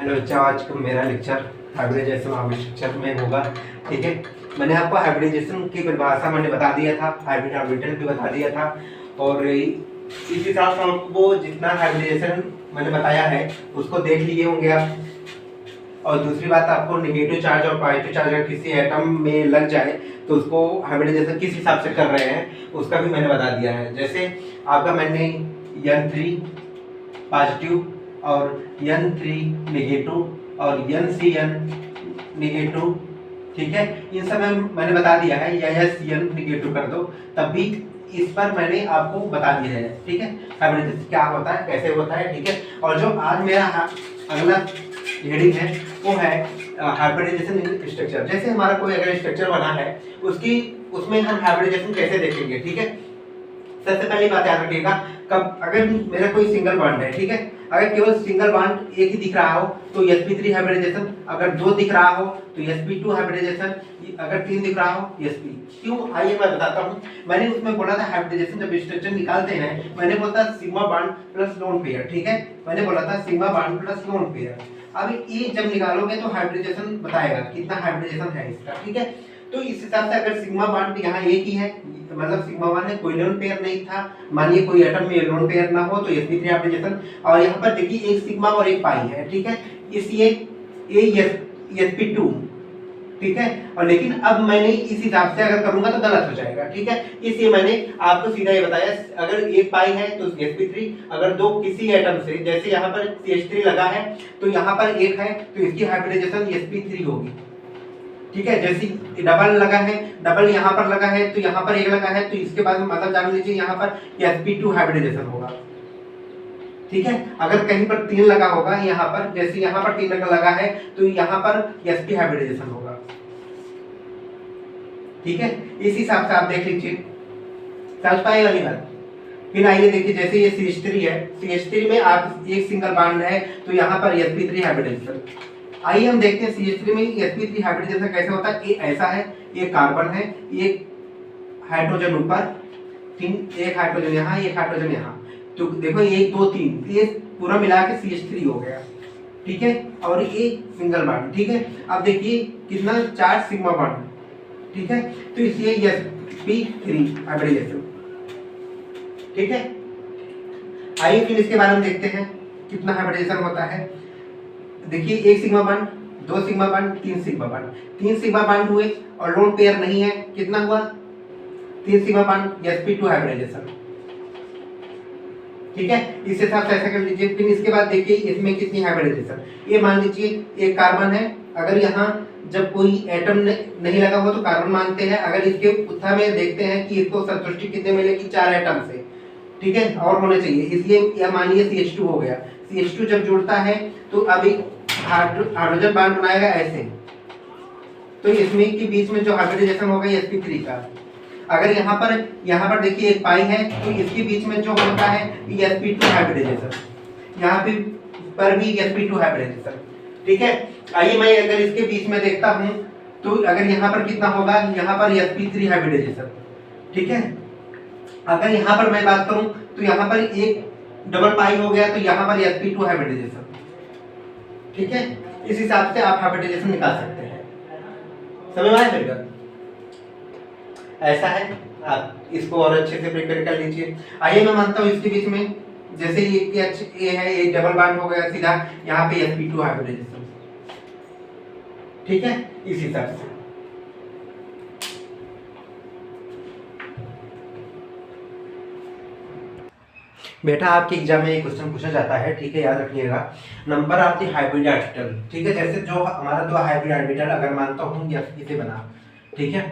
Hello बच्चा, आज का मेरा लेक्चर हाइब्रिडाइजेशन ऑफ स्ट्रक्चर में होगा। ठीक है, मैंने आपको हाइब्रिडाइजेशन की परिभाषा मैंने बता दिया था, हाइब्रिड ऑर्बिटल भी बता दिया था, और इस हिसाब से आपको जितना हाइब्रिडाइजेशन मैंने बताया है उसको देख लिए होंगे आप। और दूसरी बात, आपको नेगेटिव चार्ज और पॉजिटिव चार्ज अगर किसी एटम में लग जाए तो उसको हाइब्रिडाइजेशन किस हिसाब से कर रहे हैं उसका भी मैंने बता दिया है। जैसे आपका मैंने N3 पॉजिटिव और N3 नेगेटिव और NCN नेगेटिव, ठीक है, इन सब में मैंने बता दिया है, या SN नेगेटिव कर दो तब भी इस पर मैंने आपको बता दिया है। ठीक है, हाइब्रिडाइजेशन क्या होता है, कैसे होता है। ठीक है, और जो आज मेरा अगला हेडिंग है वो है हाइब्रिडाइजेशन स्ट्रक्चर। जैसे हमारा कोई अगर स्ट्रक्चर बना है उसमें हम हाइब्रिडाइजेशन कैसे देखेंगे। ठीक है, सबसे पहली बात याद रखिएगा, कब अगर मेरा कोई सिंगल बॉन्ड है, ठीक है, अगर केवल सिंगल बॉन्ड एक ही दिख रहा हो तो sp3 हाइब्रिडाइजेशन, अगर दो दिख रहा हो तो sp2 हाइब्रिडाइजेशन, अगर तीन दिख रहा हो sp। क्यों, आइए मैं बताता हूँ। मैंने उसमें बोला था हाइब्रिडाइजेशन जब स्ट्रक्चर निकालते हैं मैंने बोला था sigma bond plus lone pair. ठीक है, मैंने बोला था sigma bond plus lone pair. अब ये जब निकालोगे तो हाइब्रिडाइजेशन बताएगा कितना हाइब्रिडाइजेशन है इसका। ठीक है, तो इस हिसाब से अगर सिग्मा बॉन्ड यहाँ एक ही है, मतलब सिग्मा वन है, कोई लोन पेयर नहीं था, मानिए कोई एटम में लोन पेयर ना हो तो sp3 हाइब्रिडाइजेशन। और यहाँ पर देखिए एक सिग्मा और एक पाई है, ठीक है, इसलिए sp2। ठीक है, और लेकिन अब मैंने इस हिसाब से अगर करूंगा तो गलत हो जाएगा। ठीक है, इसलिए मैंने आपको सीधा ये बताया, अगर एक पाई है तो sp3, अगर दो किसी एटम से, जैसे यहाँ पर CH3 लगा है तो यहाँ पर एक है तो इसकी हाइब्रिडाइजेशन sp3 होगी। ठीक है, जैसे डबल लगा है, डबल यहाँ पर लगा है तो यहाँ पर एक लगा है तो इसके बाद मतलब जान लीजिए यहाँ पर sp2 हाइब्रिडाइजेशन होगा। ठीक है, अगर कहीं पर तीन लगा होगा यहाँ पर, जैसे यहाँ पर तीन लगा है तो यहाँ पर sp हाइब्रिडाइजेशन होगा। ठीक है, इस हिसाब से आप देख लीजिए, समझ पाए वाली बात। फिर आइए देखिए, जैसे ये CH3 है, CH3 में आप एक सिंगल बॉन्ड है तो यहाँ पर sp3 हाइब्रिडाइजेशन। आइए हम देखते हैं CH3 में sp3 हाइब्रिडाइजेशन कैसे होता है। ये ऐसा है, ये कार्बन है, एक हाइड्रोजन ऊपर, तीन, एक हाइड्रोजन यहाँ, एक हाइड्रोजन यहाँ, तो देखो एक दो तीन, ये पूरा मिला के CH3 हो गया। ठीक है, और ये सिंगल बॉन्ड। ठीक है, अब देखिए कितना, चार सिग्मा बॉन्ड। ठीक है, तो इसलिए sp3 हाइब्रिडाइजेशन। ठीक है, आइए फिर इसके बारे में देखते हैं कितना हाइब्रिडाइजेशन होता है। देखिए एक सिग्मा बॉन्ड, दो सिग्मा बॉन्ड, तीन सिग्मा बॉन्ड, तीन सिग्मा बॉन्ड हुए और लोन पेयर नहीं है, कितना हुआ, तीन सिग्मा बॉन्ड sp2 हाइब्रिडाइजेशन। ठीक है, इस हिसाब से ऐसा कर लीजिए। फिर इसके बाद देखिए इसमें कितनी हाइब्रिडाइजेशन, ये मान लीजिए एक कार्बन है, अगर यहाँ जब कोई एटम नहीं लगा हो तो कार्बन मानते हैं, अगर इसके उत्था में देखते हैं कि इसको संतुष्टि कितने मिलेगी, चार एटम से। ठीक है, और होने चाहिए, इसलिए यह मानिए CH2 हो गया। CH2 जब जुड़ता है तो अभी हाइड्रोजन बॉन्ड बनाएगा ऐसे, तो इसमें के बीच में जो हाइब्रिडाइजेशन होगा sp3 का। अगर यहाँ पर देखिए एक पाई है तो इसके बीच में जो होता है sp2 हाइब्रिडाइजेशन, यहाँ पे पर भी sp2 हाइब्रिडाइजेशन। ठीक है, आइए मैं अगर इसके बीच में देखता हूँ तो अगर यहाँ पर कितना होगा, यहाँ पर sp3 हाइब्रिडाइजेशन। ठीक है, अगर यहाँ पर मैं बात करूँ तो यहाँ पर एक डबल पाई हो गया तो यहाँ पर sp2 हाइब्रिडाइजेशन। ठीक है, इस हिसाब से आप हाइब्रिडाइजेशन निकाल सकते हैं। समझ में आया मेरी बात? ऐसा है, आप इसको और अच्छे से प्रिपेयर कर लीजिए। आइए मैं मानता हूँ इसके बीच में जैसे ये है, एक डबल बॉन्ड हो गया सीधा, यहाँ पे sp2 हाइब्रिडाइजेशन। ठीक है, इस हिसाब से। बेटा आपके एग्जाम में एक क्वेश्चन पूछा जाता है, ठीक है, याद रखिएगा, number of the hybrid orbital. ठीक है, जैसे जो हमारा दो हाइब्रिड ऑर्बिटल अगर मानता हूँ या इसे बना, ठीक है,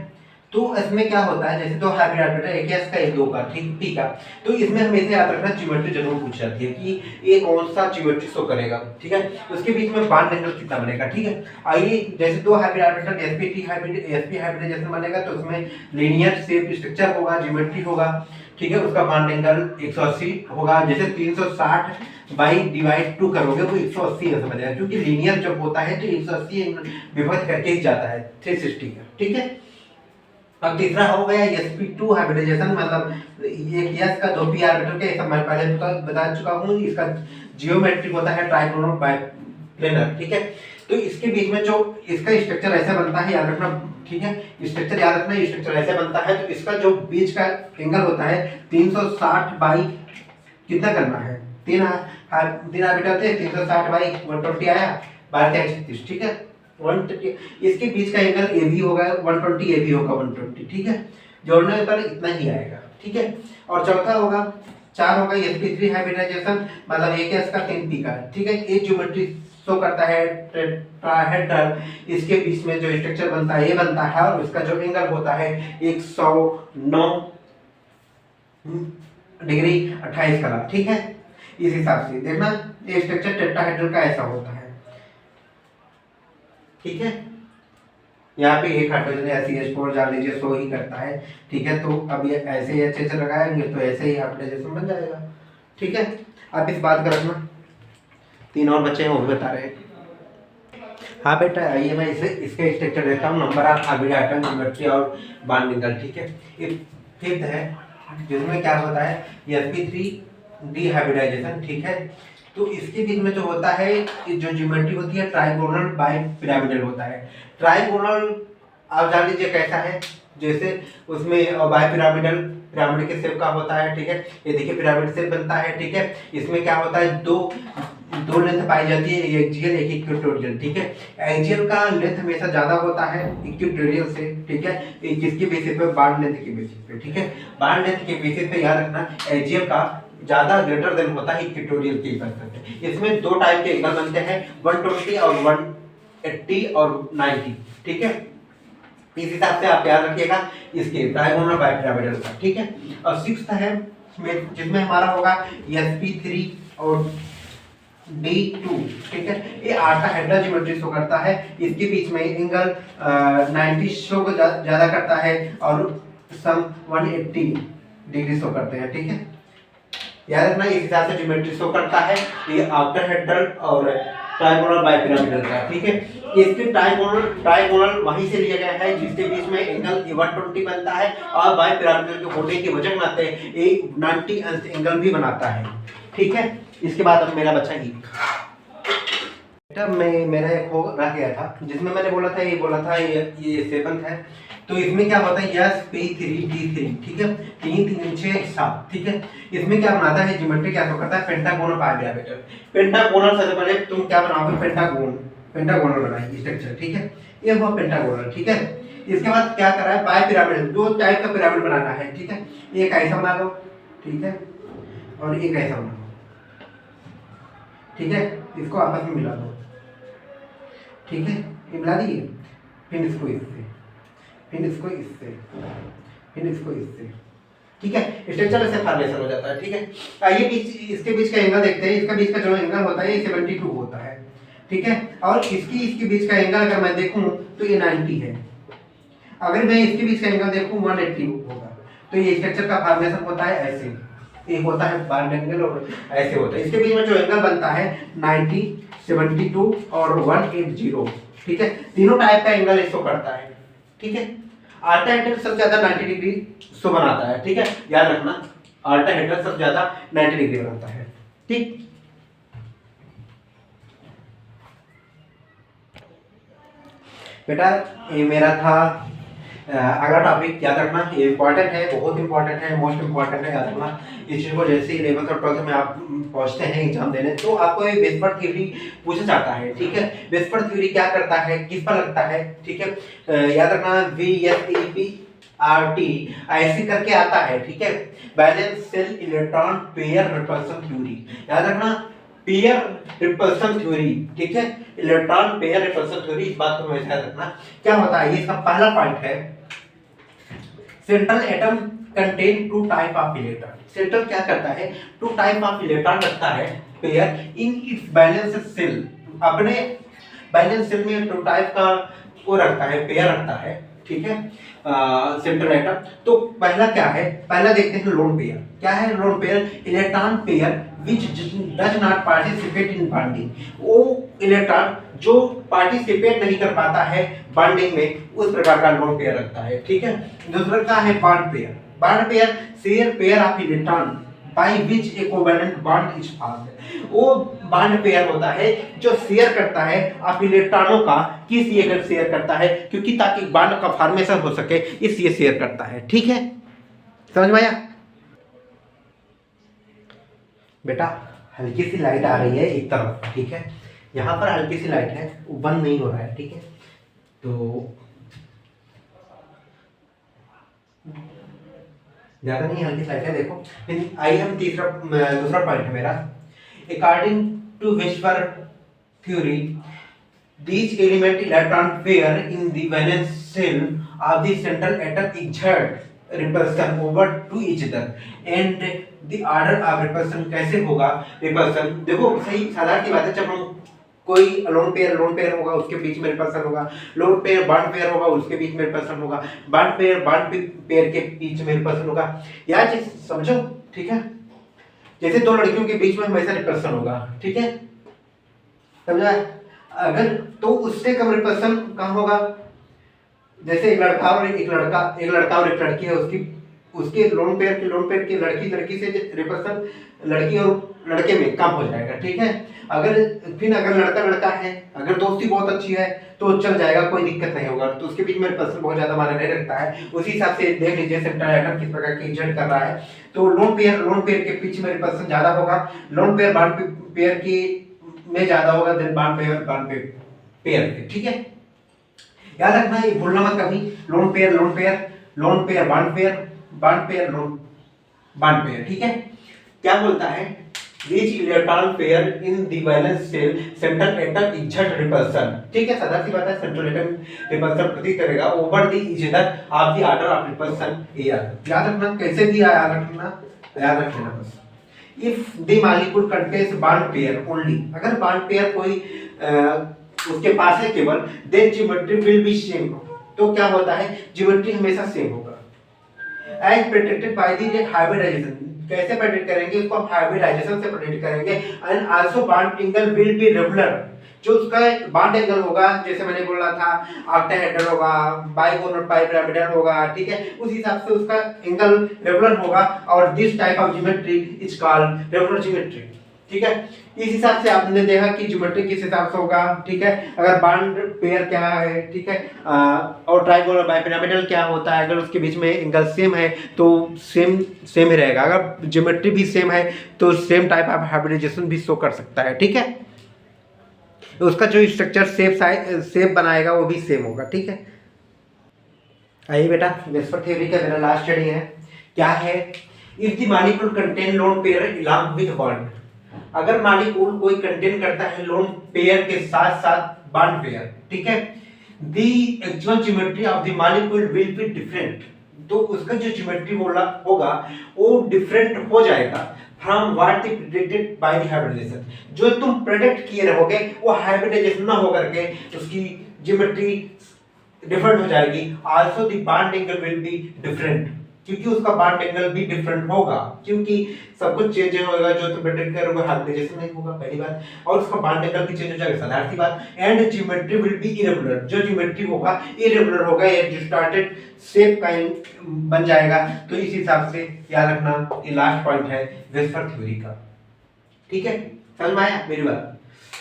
तो इसमें क्या होता है, जैसे दो हाइब्रिड ऑर्बिटल, एक s का एक 2 का, ठीक है, तो इसमें हमेशा याद रखना ज्योमेट्री जरूर पूछ जाती है कि ये कौन सा ज्योमेट्री शो करेगा। ठीक है, उसके बीच में बॉन्ड एंगल कितना बनेगा। ठीक है, आइए जैसे दो हाइब्रिड ऑर्बिटल sp हाइब्रिडाइजेशन बनेगा तो उसमें लीनियर शेप स्ट्रक्चर होगा, ज्योमेट्री होगा। ठीक है, उसका बॉन्ड एंगल 180 होगा। जैसे 360 बाई डिवाइड 2 करोगे वो 180 ऐसा बनेगा, क्योंकि लीनियर जब होता है तो 180 विभक्त करके ही जाता है 360 का। ठीक है, अब तीसरा हो गया sp2 हाइब्रिडाइजेशन, मतलब एक s का 2p ऑर्बिटल के, सब मैं पहले बता चुका हूँ। इसका जियोमेट्रिक होता है ट्राइगोनल प्लेनर, ठीक है। तो इसके बीच में जो इसका स्ट्रक्चर ऐसा बनता है, याद रखना, ठीक है, स्ट्रक्चर याद रखना, स्ट्रक्चर ऐसे बनता है। तो इसका जो बीच का एंगल होता है 360 बाई कितना करना है, 3 आर्बिटल थे, 360 बाई 120 आया, 12×36, ठीक है, 130। इसके बीच का एंगल ए बी होगा 120, ए बी होगा 120, ठीक है, जोड़ने पर इतना ही आएगा, ठीक है। और चौथा होगा 4 होगा sp3 हाइब्रिडाइजेशन, मतलब एक s का 3 p का, ठीक है। एक ज्योमेट्री शो करता है टेट्राहेड्रल, इसके बीच में जो स्ट्रक्चर बनता है ये बनता है, और उसका जो एंगल होता है 109 डिग्री 28 कला, ठीक है। इस हिसाब से देखना ये स्ट्रक्चर टेट्राहेड्रल का ऐसा होता है, ठीक है। यहाँ पे एक हाइड्रोजन या CH4 डाल लीजिए, सो ही करता है, ठीक है। तो अब ये ऐसे ही अच्छे से लगाएंगे तो ऐसे ही हाइब्रिडाइजेशन बन जाएगा, ठीक है। आप इस बात का रखना। 3 और बच्चे हैं वो भी बता रहे हैं। हाँ बेटा, आइए मैं इसे इसके स्ट्रक्चर देता हूँ, नंबर ऑफ हाइब्रिड ज्योमेट्री और बॉन्डिंग, ठीक है। ये फिफ्थ है, जिसमें क्या होता है sp3 डिहाइब्रिडाइजेशन, ठीक है। तो इसके बीच में जो होता है जो ज्योमेट्री होती है ट्राइगोनल बाई पिरामिडल होता है। ट्राइगोनल आप जान लीजिए कैसा है, जैसे उसमें बाई पिरामिडल पिरामिड के शेप का होता है, ठीक है। ये देखिए पिरामिड शेप बनता है, ठीक है। इसमें क्या होता है दो लेंथ पाई जाती है, एक एक्सियल एक इक्वेटोरियल, ठीक है। एक्सियल का लेंथ हमेशा ज्यादा होता है इक्वेटोरियल से, ठीक है। किसके बेसिस पे, बार्ड लेंथ के बेसिस पे, ठीक है। बार्ड लेंथ के बेसिस पे याद रखना एक्सियल का ज्यादा ग्रेटर देन होता है इक्वेटोरियल के बेसिस पे। इसमें 2 टाइप के एंगल बनते हैं, 120 और 180 और 90, ठीक है। इस हिसाब से आप याद रखिएगा इसके ट्राइगोनल बाइपिरामिडल का, ठीक है। और 6th है जिसमें हमारा होगा sp3 और d2, ठीक है। ये आर्काहेड्रल ज्योमेट्री शो करता है, इसके बीच में एंगल 90 शो को ज्यादा करता है और सम 180 डिग्री शो करते हैं, ठीक है। याद रखना इस हिसाब से ज्योमेट्री शो करता है ये आर्काहेड्रल और ट्राइगोनल बाइपिरामिडल का, ठीक है। इसके ट्राइगोनल वहीं से लिया गया है जिसके बीच में एंगल 120 बनता है, और बाइपिरामिडल के होने की वजह बनाते हैं ये 90 एंगल भी बनाता है, ठीक है। इसके बाद अब मेरा बच्चा ही मेरा एक हो रह गया था, जिसमें मैंने बोला था ये 7th है। तो इसमें क्या होता है sp3d3, ठीक है, 3 3 6 7, ठीक है। इसमें क्या बनाता है ज्योमेट्री क्या करता है पेंटागोनल बाइपिरामिडल। पेंटागोनल सबसे पहले तुम क्या बनाओगे, पेंटागोनल बनाएंगे स्ट्रक्चर, ठीक है। ये हुआ पेंटागोनल, ठीक है। इसके बाद क्या कर रहा है बाइपिरामिडल, 2 टाइप का पिरामिड बनाना है, ठीक है। एक ऐसा बना लो, ठीक है, और एक ऐसा बना लो, ठीक है। इसको आपस में मिला दो, ठीक है, ये मिला दिए। फिर इसको इससे, फिर इसको इससे, फिर इसको इससे, ठीक है। स्ट्रक्चर ऐसे फॉर्मेशन हो जाता है, ठीक है। आइए इसके बीच का एंगल देखते हैं। इसका बीच का जो एंगल होता है ये 72 होता है, ठीक है। और इसके बीच का एंगल अगर मैं देखूं तो ये 90 है। अगर मैं इसके बीच का एंगल देखूं 180 होगा। तो ये स्ट्रक्चर का फॉर्मेशन होता है ऐसे, एक होता है बॉन्ड एंगल और ऐसे होता है। इसके बीच में जो एंगल बनता है 90, 72 और 180, ठीक है। तीनों टाइप का एंगल इसको करता है, ठीक है। आल्टा सबसे ज्यादा 90 डिग्री शो बनाता है, ठीक है। याद रखना आल्टा सबसे ज्यादा 90 डिग्री बनाता है, ठीक। बेटा ये मेरा था अगला टॉपिक। याद रखना ये इंपॉर्टेंट है, बहुत इंपॉर्टेंट है, मोस्ट इंपॉर्टेंट है। याद रखना इस चीज को जैसे ही 11th और 12th में आप पहुंचते हैं एग्जाम देने, तो आपको ये वेस्पर्ड थ्योरी पूछा जाता है, ठीक है। वेस्पर्ड थ्योरी क्या करता है, किस पर लगता है, ठीक है। याद रखना VSEPRT ऐसे करके आता है, ठीक है। Balance cell electron pair repulsion theory. याद रखना पेयर रिपल्सन थ्योरी, ठीक है। इलेक्ट्रॉन पेयर रिपल्सन थ्योरी, इस बात को हमेशा याद रखना। क्या होता है, ये इसका पहला पॉइंट है central atom contain 2 type of electron. Central क्या करता है 2 टाइप ऑफ इलेक्ट्रॉन रखता है pair in its valence shell. अपने बैलेंस सेल में 2 टाइप का वो रखता है, पेयर रखता है, ठीक है। सेंट्रल एटम तो पहला क्या है, पहला देखते हैं लोन पेयर। क्या है lone pair, electron pair which does not participate in bonding। वो इलेक्ट्रॉन जो पार्टिसिपेट नहीं कर पाता है बॉन्डिंग में, उस प्रकार का लोन पेयर रखता है, ठीक है। दूसरा क्या है bond pair. Bond pair share pair of electron by which A covalent bond is formed. वो बॉन्ड पेयर होता है जो शेयर करता है आप इलेक्ट्रॉनों का, किस ये शेयर करता है, क्योंकि ताकि बॉन्ड का फॉर्मेशन हो सके इसलिए शेयर करता है। ठीक है, समझ में आया बेटा? हल्की सी लाइट आ रही है एक तरफ, ठीक है, यहाँ पर हल्की सी लाइट है, वो बंद नहीं हो रहा है, ठीक है, तो ज्यादा नहीं, हल्की सी लाइट है। देखो आइए हम दूसरा पॉइंट है मेरा। According to VSEPR theory these element electron pair in the valence shell of the central atom exert repulsion over to each other and the order of repulsion कैसे होगा repulsion? देखो सही साधारण की बात है, जब हम कोई लोन पेयर होगा उसके बीच में रिपल्सन होगा, लोन पेयर बॉन्ड पेयर होगा उसके बीच में रिपल्सन होगा, बॉन्ड पेयर के बीच में रिपल्सन होगा। यह चीज समझो, ठीक है, जैसे दो लड़कियों के बीच में हमेशा रिपल्सन होगा, ठीक है, समझा? अगर तो उससे कम रिपल्सन कम होगा। जैसे एक लड़का और एक लड़की है, उसके लोन पेयर की लड़की से रिपल्सन लड़की और लड़के में कम हो जाएगा, ठीक है। अगर लड़का है, अगर दोस्ती बहुत अच्छी है तो चल जाएगा, कोई दिक्कत नहीं होगा, तो उसके बीच में रिपल्सन बहुत ज्यादा मायने नहीं रखता है। उसी हिसाब से देख लीजिए सेंट्रल एटम किस प्रकार की एजेंट कर रहा है, तो लोन पेयर के बीच में रिपल्सन ज्यादा होगा, लोन पेयर बॉन्ड पेयर की में ज्यादा होगा देन बॉन्ड पेयर पे, ठीक है। याद रखना, ये भूलना मत कभी, लोन पेयर बॉन्ड पेयर, ठीक है। क्या बोलता है? Each electron pair in the valence shell central atom exert repulsion, ठीक है, साधारण सी बात है, सेंट्रल एटम रिपल्सन प्रतीत करेगा over the agent of the order of repulsion air. याद रखना, कैसे दिया याद रखना बस। If the molecule contains bond pair only, अगर बॉन्ड पेयर कोई उसके पास है केवल, then geometry will be same, तो क्या होता है, ज्योमेट्री हमेशा सेम होगा। As predicted by the hybridization, कैसे प्रेडिक्ट करेंगे इसको? हाइब्रिडाइजेशन से प्रेडिक्ट करेंगे। And also bond angle will be regular, जो उसका बॉन्ड एंगल होगा, जैसे मैंने बोला था ऑक्टाहेड्रल होगा, बाइगोनल पाइरामिडल होगा, ठीक है, उस हिसाब से उसका एंगल रेगुलर होगा। और this type of geometry is called regular geometry, ठीक है। इस हिसाब से आपने देखा कि ज्योमेट्री किस हिसाब से होगा, ठीक है। अगर बॉन्ड पेयर क्या है, ठीक है, और ट्राइगोनल बाइपिरामिडल क्या होता है, अगर उसके बीच में एंगल सेम है तो सेम ही रहेगा। अगर ज्योमेट्री भी सेम है तो सेम टाइप ऑफ हाइब्रिडाइजेशन भी शो कर सकता है, ठीक है। उसका जो स्ट्रक्चर शेप बनाएगा वो भी सेम होगा, ठीक है। आइए बेटा, वेस्पर थ्योरी का मेरा लास्ट स्टडी है। क्या है? If the molecule contain loan pair along with bond, अगर मॉलिक्यूल कोई कंटेन करता है लोन पेयर के साथ साथ बॉन्ड पेयर, ठीक है, the actual geometry of the molecule will be different, तो उसका जो ज्योमेट्री होगा वो डिफरेंट हो जाएगा from what the predicted by the hybridization. जो तुम प्रेडिक्ट किए रहोगे वो हाइब्रिडाइजेशन ना होकर के उसकी ज्योमेट्री डिफरेंट हो जाएगी। Also the bond angle will be different, क्योंकि उसका बॉन्ड एंगल भी डिफरेंट होगा, क्योंकि सब कुछ चेंज होगा, जो तुम प्रेडिक्ट करोगे हाइब्रिडाइजेशन नहीं होगा, पहली बात, और उसका बॉन्ड एंगल भी चेंज हो जाएगा, साधारण सी बात। And geometry will B irregular, जो ज्योमेट्री होगा इरेगुलर होगा, ये डिस्टॉर्टेड शेप का बन जाएगा। तो इस हिसाब से याद रखना, ये लास्ट पॉइंट है वेस्पर थ्योरी का, ठीक है। समझ में आया मेरी बात?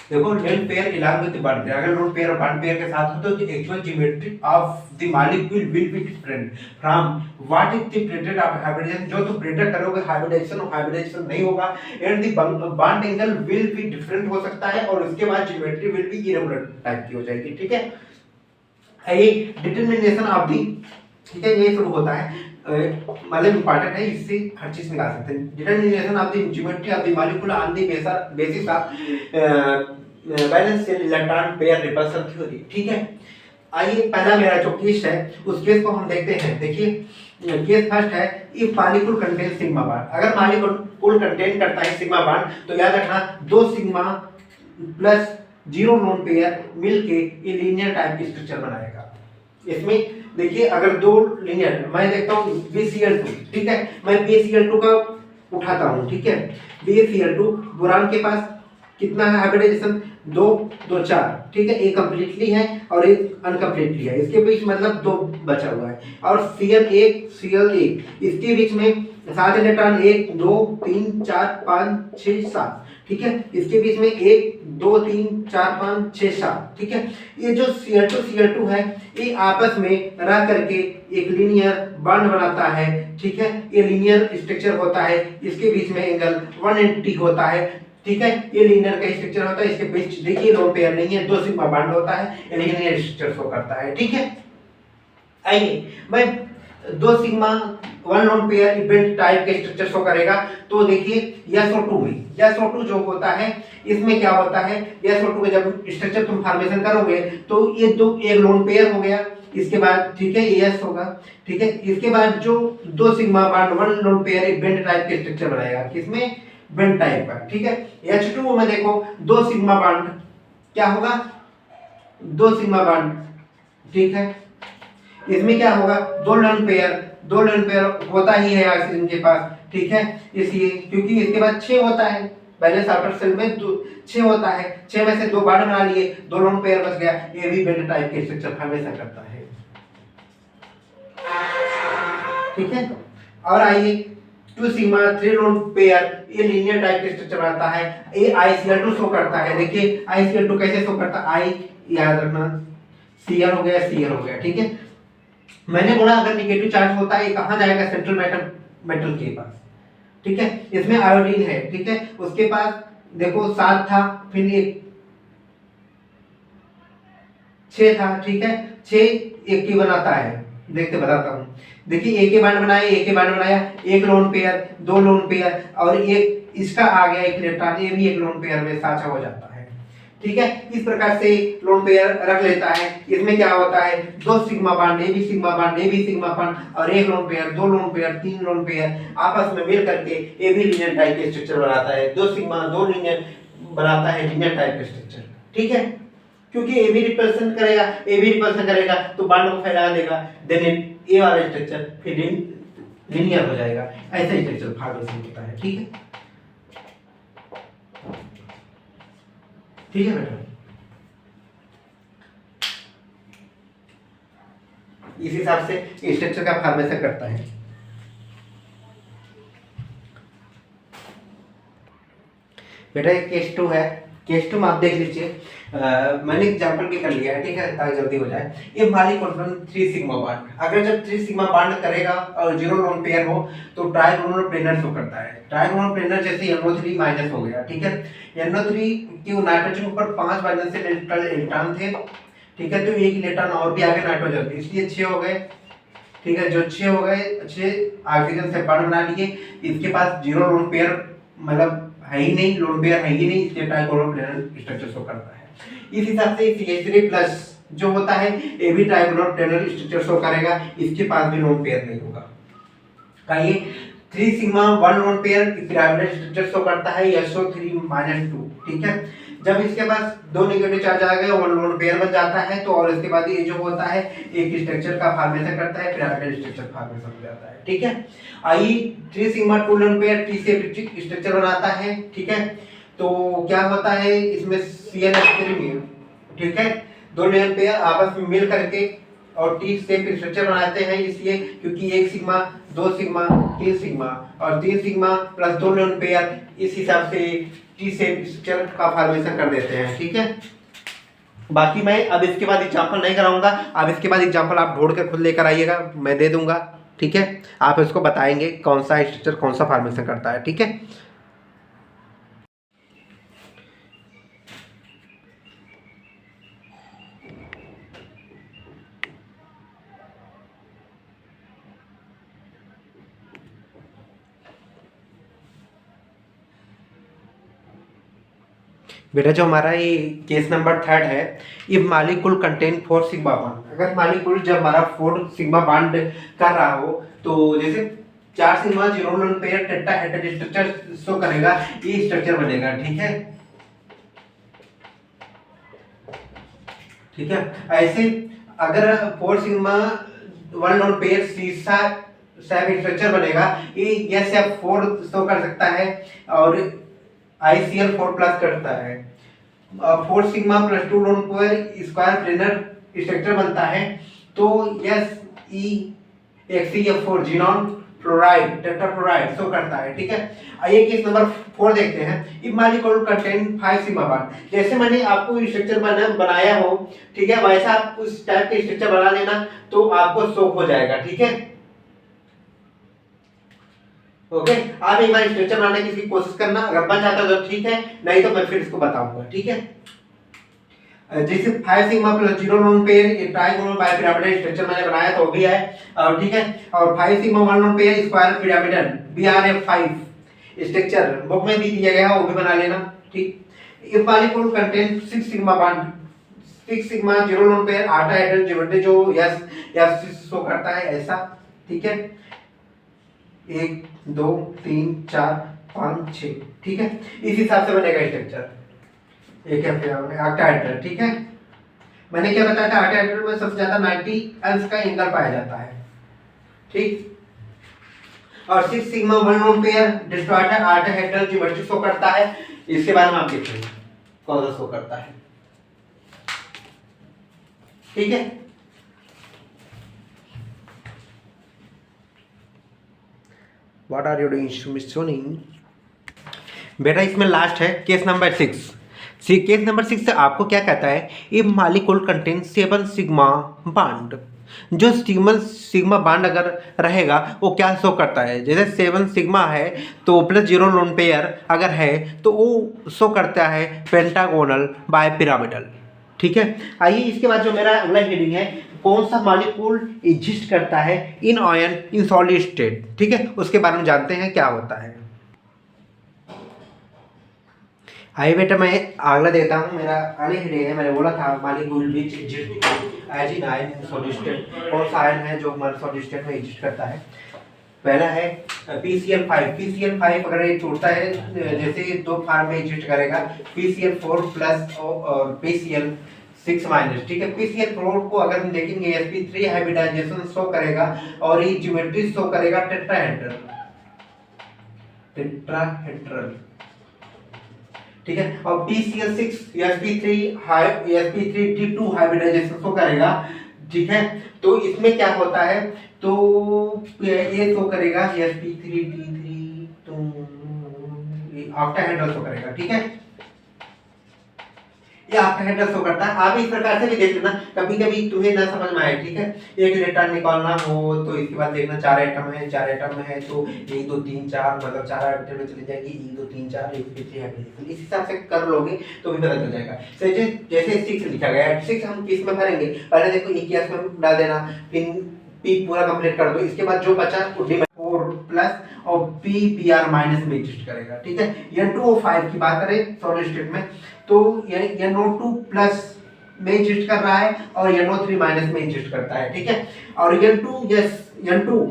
देखो, lone pair along with bond pair, अगर लोन पेयर और बॉन्ड पेयर के साथ हो तो the actual geometry of the molecule will be different from what is the predicted of hybridization, जो तुम प्रेडिक्ट करोगे हाइब्रिडाइजेशन नहीं होगा। And the bond angle will be different हो सकता है, और उसके बाद geometry will B irregular type की हो जाएगी, ठीक है। ये डिटरमिनेशन ऑफ द, ठीक है, ये शुरू होता है, मतलब इंपॉर्टेंट है, इससे हर चीज निकाल सकते हैं। Determination of the geometry of the molecule on the basis of valence shell electron pair repulsion theory, ठीक है। आइए, पहला मेरा जो केस है उस केस को हम देखते हैं। देखिए, केस फर्स्ट है, if molecule contain sigma bond, अगर मॉलिक्यूल कंटेन करता है सिग्मा बॉन्ड, तो याद रखना 2 सिग्मा प्लस 0 लोन पेयर मिलके ये लीनियर टाइप की स्ट्रक्चर बनाएगा। इसमें देखिए, अगर 2 लीनियर, मैं देखता हूँ BCl2, ठीक है, मैं BCl2 का उठाता हूँ, ठीक है, BCl2 बोरान के पास कितना है हाइब्रिडाइजेशन, 2 2 4, ठीक है, एक कंप्लीटली है और एक अनकम्प्लीटली है, इसके बीच मतलब 2 बचा हुआ है। और Cl1 इसके बीच में 7 इलेक्ट्रॉन, 1 2 3 4 5 6 7, ठीक है, इसके बीच में 1 2 3 4 5 6 7, ठीक है। ये जो Cl2 है ये आपस में रह करके एक लीनियर बॉन्ड बनाता है, ठीक है, ये लीनियर स्ट्रक्चर होता है, इसके बीच में एंगल 180 होता है, ठीक है, ये लीनियर का स्ट्रक्चर होता है, इसके बीच देखिए लोन पेयर नहीं है, 2 सिग्मा बॉन्ड होता है, ये लीनियर स्ट्रक्चर शो करता है, ठीक है। आइए मैं 2 sigma 1 lone pair event type के स्ट्रक्चर शो करेगा। तो देखिए SO2 में SO2 जो होता है इसमें क्या होता है, SO2 का जब स्ट्रक्चर तुम फॉर्मेशन करोगे तो ये एक लोन पेयर हो गया, इसके बाद ठीक है एस होगा, ठीक है, इसके बाद जो 2 sigma bond 1 lone pair event type के स्ट्रक्चर बनाएगा, किसमें, बेंड टाइप का, ठीक है। H2O में देखो 2 सिग्मा बॉन्ड क्या होगा, 2 सिग्मा बॉन्ड, ठीक है, इसमें क्या होगा, 2 लोन पेयर होता ही है ऑक्सीजन के पास, ठीक है, इसलिए क्योंकि इसके बाद 6 होता है, बैलेंस आउटर शेल में 6 होता है, 6 में से 2 बॉन्ड बना लिए, 2 लोन पेयर बच गया, ये भी बेंड टाइप के स्ट्रक्चर फॉर्मेशन करता है, ठीक है। और आइए 2 सिग्मा 3 लोन पेयर ये लीनियर टाइप के स्ट्रक्चर बनाता है, ये ICl2 शो करता है। देखिए ICl2 कैसे शो करता है, I याद रखना, Cl हो गया, ठीक है। मैंने बोला अगर निगेटिव चार्ज होता है ये कहां जाएगा, सेंट्रल मेटल के पास, ठीक है, इसमें आयोडीन है, ठीक है, उसके पास देखो 7 था, फिर 6 था, ठीक है, 6 एक की बनाता है, देखते बताता हूँ। देखिए एक के बांड बनाया, एक लोन पेयर, 2 लोन पेयर और एक इसका आ गया एक इलेक्ट्रॉन, ये भी एक लोन पेयर में साझा हो जाता है, ठीक है। इस प्रकार से लोन पेयर रख लेता है। इसमें क्या होता है, 2 sigma bond A B sigma bond और एक lone pair, 2 lone pair, 3 lone pair आपस में मिल करके ए बी लीनियर टाइप के स्ट्रक्चर बनाता है। 2 सिग्मा 2 लीनियर बनाता है लीनियर टाइप के स्ट्रक्चर, ठीक है, क्योंकि ए बी रिपल्सन करेगा तो बॉन्ड को फैला देगा, देन ये वाला स्ट्रक्चर फिर लीनियर हो जाएगा, ऐसा स्ट्रक्चर फॉर्मेशन होता है, ठीक है, ठीक है बेटा। इस हिसाब से स्ट्रक्चर का फॉर्मेशन करता है। बेटा एक केस 2 है, केस 2 में आप देख लीजिए, मैंने एग्जांपल भी कर लिया है, ठीक है, ताकि जल्दी हो जाए। ये मॉलिक्यूल 3 सिग्मा बॉन्ड, अगर जब 3 सिग्मा बॉन्ड करेगा और 0 लोन पेयर हो तो ट्राइगोनल प्लेनर शो करता है। ट्राइगोनल प्लेनर जैसे NO3 माइनस हो गया, ठीक है, NO3 के नाइट्रोजन के ऊपर 5 वैलेंस इलेक्ट्रॉन थे, ठीक है, तो एक इलेक्ट्रॉन और भी आगे नाइट्रोजन, इसलिए 6 हो गए, ठीक है, जो 6 हो गए, 6 ऑक्सीजन से बॉन्ड बना लिए, इसके पास 0 लोन पेयर मतलब है ही नहीं, लोन पेयर है ही नहीं, इसलिए ट्राइगोनल प्लेनर स्ट्रक्चर शो करता है। इस हिसाब से CH3 प्लस जो होता है ये भी ट्राइगोनल प्लेनर स्ट्रक्चर शो करेगा, इसके पास भी लोन पेयर नहीं होगा। आइए 3 sigma 1 lone pair pyramidal structure show करता है SO3-2, ठीक है, जब इसके पास 2 नेगेटिव चार्ज आ गए 1 लोन पेयर बन जाता है, तो और इसके बाद ये जो होता है एक स्ट्रक्चर का फॉर्मेशन करता है, पिरामिडल स्ट्रक्चर फॉर्मेशन हो जाता है, ठीक है। आइए 3 सिग्मा 2 लोन पेयर T से स्ट्रक्चर बनाता है, ठीक है, तो क्या होता है इसमें CnH3 में, ठीक है, 2 लोन पेयर आपस में मिल करके और T से स्ट्रक्चर बनाते हैं, इसलिए क्योंकि 1 सिग्मा 2 सिग्मा 3 सिग्मा और 3 सिग्मा प्लस 2 लोन पेयर, इस हिसाब से T से स्ट्रक्चर का फॉर्मेशन कर देते हैं, ठीक है। बाकी मैं अब इसके बाद एग्जांपल नहीं कराऊंगा, अब इसके बाद एग्जांपल आप ढूंढ कर खुद लेकर आइएगा, मैं दे दूंगा, ठीक है, आप इसको बताएंगे कौन सा स्ट्रक्चर कौन सा फॉर्मेशन करता है, ठीक है। बेटा जो हमारा ये केस नंबर 3 है, if molecule contain 4 sigma bond, अगर मॉलिक्यूल जब हमारा 4 सिग्मा बॉन्ड कर रहा हो तो जैसे 4 sigma 0 lone pair tetrahedral structure show करेगा, ये स्ट्रक्चर बनेगा, ठीक है, ठीक है। ऐसे अगर 4 सिग्मा 1 लोन पेयर सीसा स्ट्रक्चर बनेगा, ये SF4 शो कर सकता है, और ICl4 प्लस करता है। 4 sigma plus 2 lone pair square planar structure बनता है। तो SeHCl4 xenon fluoride tetrafluoride show करता है। ठीक है, आइए केस नंबर 4 देखते हैं। If molecule contain 5 sigma bond, जैसे मैंने आपको स्ट्रक्चर बनाया हो, ठीक है, वैसा आप उस टाइप के स्ट्रक्चर बना लेना तो आपको शो हो जाएगा। ठीक है, ओके, आप एक बार स्ट्रक्चर बनाने की इसकी कोशिश करना, अगर बन जाता है तो ठीक है, नहीं तो मैं फिर इसको बताऊंगा। ठीक है, जैसे 5 सिग्मा प्लस 0 लोन पेयर ये ट्राइगोनल बाइपिरामिडल स्ट्रक्चर मैंने बनाया तो वो भी है। और ठीक है, और 5 sigma 1 lone pair square pyramidal BRF5 structure book में भी दिया गया है, वो भी बना लेना। ठीक, if molecule contain 6 sigma bond 6 sigma 0 lone pair octahedral geometry जो यस शो करता है ऐसा। ठीक है, 1 2 3 4 5 6। ठीक है, इस हिसाब से बनेगा स्ट्रक्चर एक ऑक्टाहेड्रल। ठीक है, मैंने क्या बताया था, ऑक्टाहेड्रल में सबसे ज्यादा 90 अंश का एंगल पाया जाता है। ठीक, और 6 sigma 1 lone pair distorted octahedral geometry show करता है। इसके बारे में आप देखेंगे कौन सा शो करता है। ठीक है, व्हाट आर यू डूइंग बेटा, इसमें लास्ट है केस नंबर 6। केस नंबर 6 से आपको क्या कहता है, if molecule contain 7 sigma bond, जो सिग्मा बॉन्ड अगर रहेगा वो क्या शो करता है, जैसे 7 सिग्मा है तो प्लस 0 लोन पेयर अगर है तो वो शो करता है पेंटागोनल बाइपिरामिडल। ठीक है, आइए इसके बाद जो मेरा अगला हेडिंग है, कौन सा मॉलिक्यूल एग्जिस्ट करता है इन आयन इन सॉलिड स्टेट। ठीक है, उसके बारे में जानते हैं क्या होता है। आइए बेटा, मैं अगला देता हूँ। मेरा अगले हेडिंग है, मैंने बोला था molecule which exist as in ion in solid state. कौन सा आयन है जो हमारे सॉलिड स्टेट में एग्जिस्ट करता है। पहला है PCl5। PCl5 अगर ये टूटता है, जैसे दो फॉर्म में एग्जिस्ट करेगा, PCl4 प्लस और PCl6 माइनस। ठीक है, PCl4 को अगर हम देखेंगे sp3 हाइब्रिडाइजेशन शो करेगा और ये ज्योमेट्री शो करेगा टेट्राहेड्रल। ठीक है, और PCl6 sp3D2 हाइब्रिडाइजेशन शो करेगा। ठीक है, तो इसमें क्या होता है, तो ये शो करेगा sp3D3 ऑक्टाहेड्रल शो करेगा। ठीक है, ये ऑक्टाहेड्रल शो करता है। आप इस प्रकार से भी देख लेना, कभी कभी तुम्हें ना समझ में आए। ठीक है, एक इलेक्ट्रॉन निकालना हो तो इसके बाद देखना 4 एटम है, 4 एटम है तो 1 2 3 4 मतलब 4 ऑर्बिटल में चली जाएगी, 1 2 3 4 sp3 हाइब्रिडाइजेशन। इस हिसाब से कर लोगे तो भी पता चल जाएगा। जैसे 6 लिखा गया है, 6 हम किस में भरेंगे, पहले देखो इक्यास में डाल देना, फिर P पूरा कंप्लीट कर दो, इसके बाद जो बचा 4 प्लस और PR माइनस में एग्जिस्ट करेगा। ठीक है, N2O5 की बात करें सॉलिड स्टेट में तो NO2 प्लस में एग्जिस्ट कर रहा है और NO3 माइनस में एग्जिस्ट करता है। ठीक है, और N2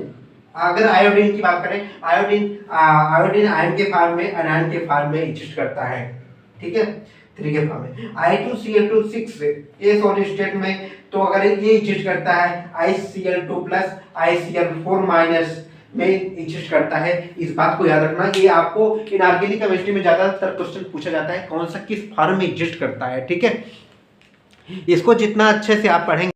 अगर आयोडीन की बात करें, आयोडीन आयन के फॉर्म में, अनायन के फॉर्म में एग्जिस्ट करता है। ठीक है, 3 के फॉर्म में। I2Cl2 ये सॉलिड स्टेट में तो अगर ये एग्जिस्ट करता है, ICl2 प्लस ICl4 माइनस में एग्जिस्ट करता है। इस बात को याद रखना, ये आपको इनऑर्गेनिक केमिस्ट्री में ज्यादातर क्वेश्चन पूछा जाता है, कौन सा किस फॉर्म में एग्जिस्ट करता है। ठीक है, इसको जितना अच्छे से आप पढ़ेंगे